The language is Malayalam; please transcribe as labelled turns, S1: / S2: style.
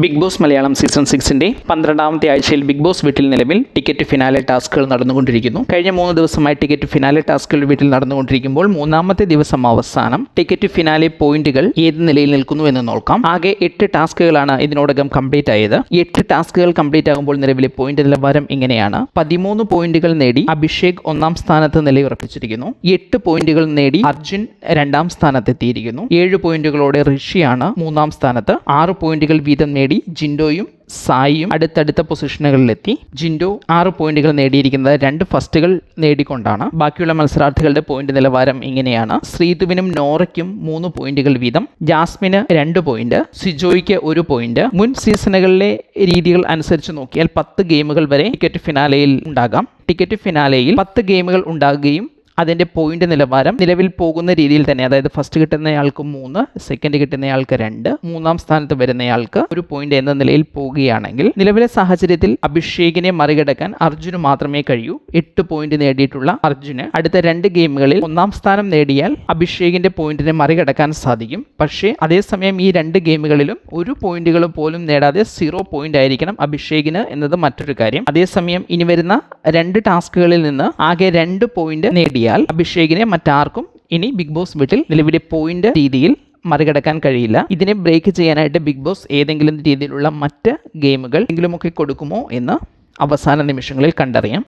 S1: ബിഗ് ബോസ് മലയാളം സീസൺ 6-ന്റെ 12ാമത്തെ ആഴ്ചയിൽ ബിഗ് ബോസ് വീട്ടിൽ നിലവിൽ ടിക്കറ്റ് ഫിനാലെ ടാസ്കുകൾ നടന്നുകൊണ്ടിരിക്കുന്നു. കഴിഞ്ഞ 3 ദിവസമായി ടിക്കറ്റ് ഫിനാലെ ടാസ്കുകൾ വീട്ടിൽ നടന്നുകൊണ്ടിരിക്കുമ്പോൾ 3ാമത്തെ ദിവസം അവസാനം ടിക്കറ്റ് ഫിനാലെ പോയിന്റുകൾ ഏത് നിലയിൽ നിൽക്കുന്നു എന്ന് നോക്കാം. ആകെ 8 ടാസ്കുകളാണ് ഇതിനോടകം കംപ്ലീറ്റ് ആയത്. 8 ടാസ്കുകൾ കംപ്ലീറ്റ് ആകുമ്പോൾ നിലവിലെ പോയിന്റ് നിലവാരം ഇങ്ങനെയാണ്. 13 പോയിന്റുകൾ നേടി അഭിഷേക് 1ാം സ്ഥാനത്ത് നിലയുറപ്പിച്ചിരിക്കുന്നു. 8 പോയിന്റുകൾ നേടി അർജുൻ 2ാം സ്ഥാനത്തെത്തിയിരിക്കുന്നു. 7 പോയിന്റുകളോടെ ഋഷിയാണ് 3ാം സ്ഥാനത്ത്. 6 പോയിന്റുകൾ വീതം നേടി ജിൻഡോയും സായിയും അടുത്തടുത്ത പൊസിഷനുകളിലെത്തി. ജിൻഡോ 6 പോയിന്റുകൾ നേടിയിരിക്കുന്നത് 2 ഫസ്റ്റുകൾ നേടിക്കൊണ്ടാണ്. ബാക്കിയുള്ള മത്സരാർത്ഥികളുടെ പോയിന്റ് നിലവാരം ഇങ്ങനെയാണ്. ശ്രീതുവിനും നോറയ്ക്കും 3 പോയിന്റുകൾ വീതം, ജാസ്മിന് 2 പോയിന്റ്, സിജോയ്ക്ക് 1 പോയിന്റ്. മുൻ സീസണുകളിലെ രീതികൾ അനുസരിച്ച് നോക്കിയാൽ 10 ഗെയിമുകൾ വരെ ടിക്കറ്റ് ഫിനാലയിൽ ഉണ്ടാകാം. ടിക്കറ്റ് ഫിനാലയിൽ 10 ഗെയിമുകൾ ഉണ്ടാകുകയും അതിൻ്റെ പോയിന്റ് നിലവാരം നിലവിൽ പോകുന്ന രീതിയിൽ തന്നെ, അതായത് ഫസ്റ്റ് കിട്ടുന്നയാൾക്ക് 3, സെക്കൻഡ് കിട്ടുന്നയാൾക്ക് 2, 3ാം സ്ഥാനത്ത് വരുന്നയാൾക്ക് 1 പോയിന്റ് എന്ന നിലയിൽ പോവുകയാണെങ്കിൽ നിലവിലെ സാഹചര്യത്തിൽ അഭിഷേകിനെ മറികടക്കാൻ അർജുന് മാത്രമേ കഴിയൂ. 8 പോയിന്റ് നേടിയിട്ടുള്ള അർജുന് അടുത്ത 2 ഗെയിമുകളിൽ 1ാം സ്ഥാനം നേടിയാൽ അഭിഷേകിന്റെ പോയിന്റിനെ മറികടക്കാൻ സാധിക്കും. പക്ഷേ അതേസമയം ഈ 2 ഗെയിമുകളിലും 1 പോയിന്റുകൾ പോലും നേടാതെ 0 പോയിന്റ് ആയിരിക്കണം അഭിഷേകിന് എന്നത് മറ്റൊരു കാര്യം. അതേസമയം ഇനി വരുന്ന 2 ടാസ്കുകളിൽ നിന്ന് ആകെ 2 പോയിന്റ് നേടി അഭിഷേകിനെ മറ്റാർക്കും ഇനി ബിഗ് ബോസ് വീട്ടിൽ നിലവിലെ പോയിന്റ് രീതിയിൽ മറികടക്കാൻ കഴിയില്ല. ഇതിനെ ബ്രേക്ക് ചെയ്യാനായിട്ട് ബിഗ് ബോസ് ഏതെങ്കിലും രീതിയിലുള്ള മറ്റ് ഗെയിമുകൾ എങ്കിലുമൊക്കെ കൊടുക്കുമോ എന്ന് അവസാന നിമിഷങ്ങളിൽ കണ്ടറിയാം.